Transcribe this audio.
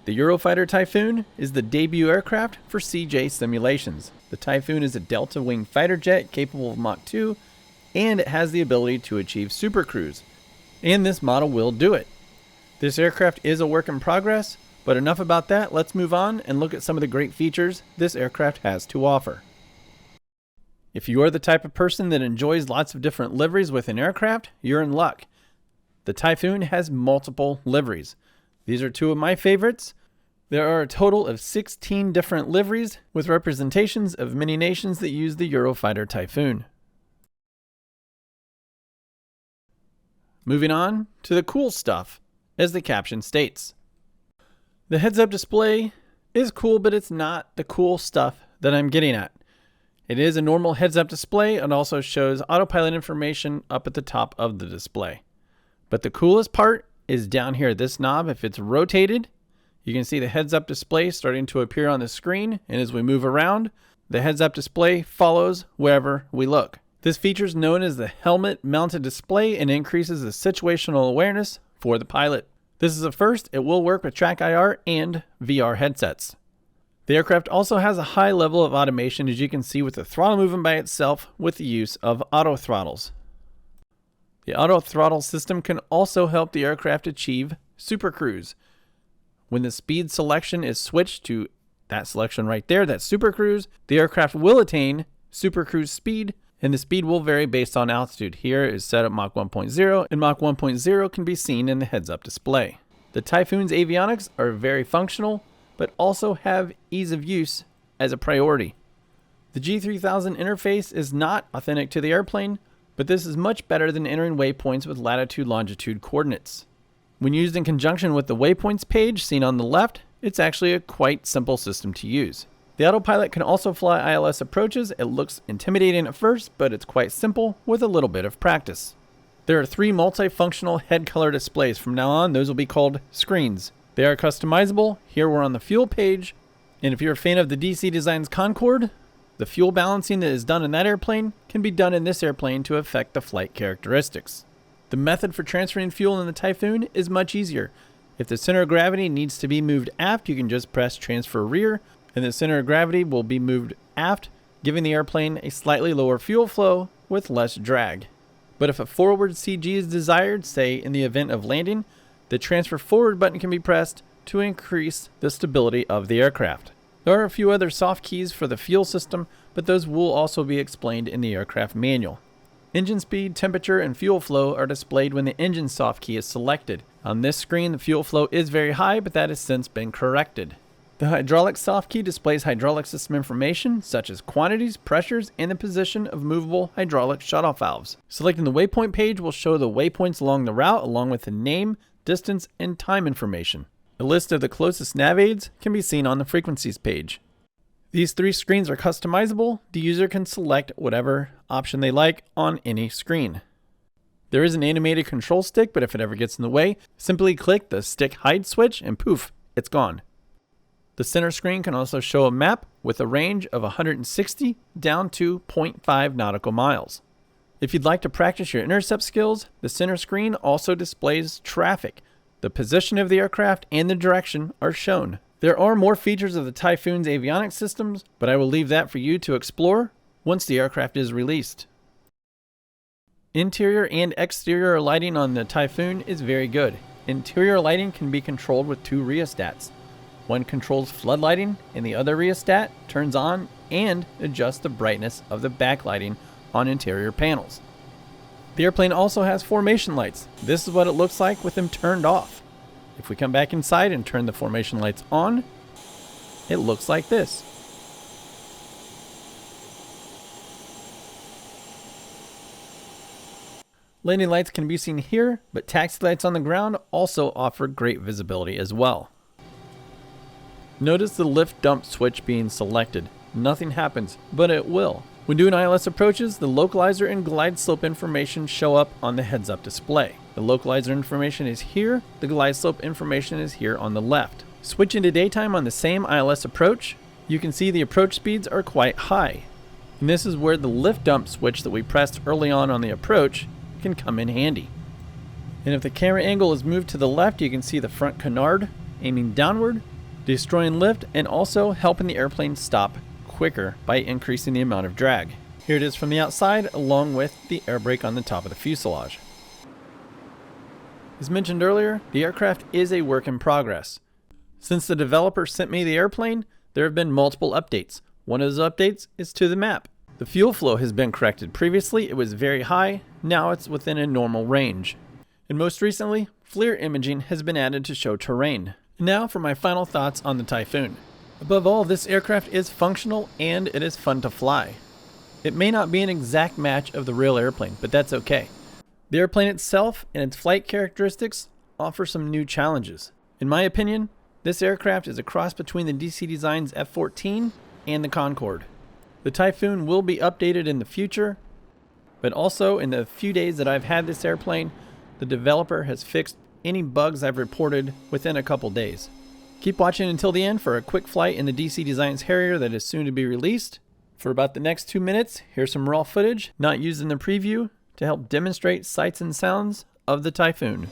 The Eurofighter Typhoon is the debut aircraft for CJ simulations. The Typhoon is a delta-wing fighter jet capable of Mach 2, and it has the ability to achieve supercruise. And this model will do it. This aircraft is a work in progress, but enough about that. Let's move on and look at some of the great features this aircraft has to offer. If you are the type of person that enjoys lots of different liveries with an aircraft, you're in luck. The Typhoon has multiple liveries. These are two of my favorites. There are a total of 16 different liveries with representations of many nations that use the Eurofighter Typhoon. Moving on to the cool stuff, as the caption states. The heads-up display is cool, but it's not the cool stuff that I'm getting at. It is a normal heads-up display and also shows autopilot information up at the top of the display. But the coolest part is down here, this knob. If it's rotated, you can see the heads-up display starting to appear on the screen, and as we move around, the heads-up display follows wherever we look. This feature is known as the helmet-mounted display and increases the situational awareness for the pilot. This is a first. It will work with Track IR and VR headsets. The aircraft also has a high level of automation, as you can see with the throttle moving by itself with the use of auto throttles. The auto throttle system can also help the aircraft achieve supercruise. When the speed selection is switched to that selection right there, that supercruise, the aircraft will attain supercruise speed, and the speed will vary based on altitude. Here is set at Mach 1.0, and Mach 1.0 can be seen in the heads-up display. The Typhoon's avionics are very functional, but also have ease of use as a priority. The G3000 interface is not authentic to the airplane, but this is much better than entering waypoints with latitude-longitude coordinates. When used in conjunction with the waypoints page seen on the left, it's actually a quite simple system to use. The autopilot can also fly ILS approaches. It looks intimidating at first, but it's quite simple with a little bit of practice. There are 3 multifunctional head color displays. From now on, those will be called screens. They are customizable. Here we're on the fuel page, and if you're a fan of the DC Designs Concorde, the fuel balancing that is done in that airplane can be done in this airplane to affect the flight characteristics. The method for transferring fuel in the Typhoon is much easier. If the center of gravity needs to be moved aft, you can just press transfer rear, and the center of gravity will be moved aft, giving the airplane a slightly lower fuel flow with less drag. But if a forward CG is desired, say in the event of landing, the transfer forward button can be pressed to increase the stability of the aircraft. There are a few other soft keys for the fuel system, but those will also be explained in the aircraft manual. Engine speed, temperature, and fuel flow are displayed when the engine soft key is selected. On this screen, the fuel flow is very high, but that has since been corrected. The hydraulic soft key displays hydraulic system information such as quantities, pressures, and the position of movable hydraulic shutoff valves. Selecting the waypoint page will show the waypoints along the route along with the name, distance, and time information. A list of the closest nav aids can be seen on the frequencies page. These 3 screens are customizable. The user can select whatever option they like on any screen. There is an animated control stick, but if it ever gets in the way, simply click the stick hide switch and poof, it's gone. The center screen can also show a map with a range of 160 down to 0.5 nautical miles. If you'd like to practice your intercept skills, the center screen also displays traffic. The position of the aircraft and the direction are shown. There are more features of the Typhoon's avionics systems, but I will leave that for you to explore once the aircraft is released. Interior and exterior lighting on the Typhoon is very good. Interior lighting can be controlled with 2 rheostats. One controls flood lighting, and the other rheostat turns on and adjusts the brightness of the backlighting on interior panels. The airplane also has formation lights. This is what it looks like with them turned off. If we come back inside and turn the formation lights on, it looks like this. Landing lights can be seen here, but taxi lights on the ground also offer great visibility as well. Notice the lift dump switch being selected. Nothing happens, but it will. When doing ILS approaches, the localizer and glide slope information show up on the heads-up display. The localizer information is here, the glide slope information is here on the left. Switching to daytime on the same ILS approach, you can see the approach speeds are quite high. And this is where the lift dump switch that we pressed early on the approach can come in handy. And if the camera angle is moved to the left, you can see the front canard aiming downward, destroying lift and also helping the airplane stop quicker by increasing the amount of drag. Here it is from the outside, along with the air brake on the top of the fuselage. As mentioned earlier, the aircraft is a work in progress. Since the developer sent me the airplane, there have been multiple updates. One of those updates is to the map. The fuel flow has been corrected. Previously, it was very high. Now it's within a normal range. And most recently, FLIR imaging has been added to show terrain. Now for my final thoughts on the Typhoon. Above all, this aircraft is functional and it is fun to fly. It may not be an exact match of the real airplane, but that's okay. The airplane itself and its flight characteristics offer some new challenges. In my opinion, this aircraft is a cross between the DC Designs F-14 and the Concorde. The Typhoon will be updated in the future, but also in the few days that I've had this airplane, the developer has fixed any bugs I've reported within a couple days. Keep watching until the end for a quick flight in the DC Designs Harrier that is soon to be released. For about the next 2 minutes, here's some raw footage not used in the preview to help demonstrate sights and sounds of the Typhoon.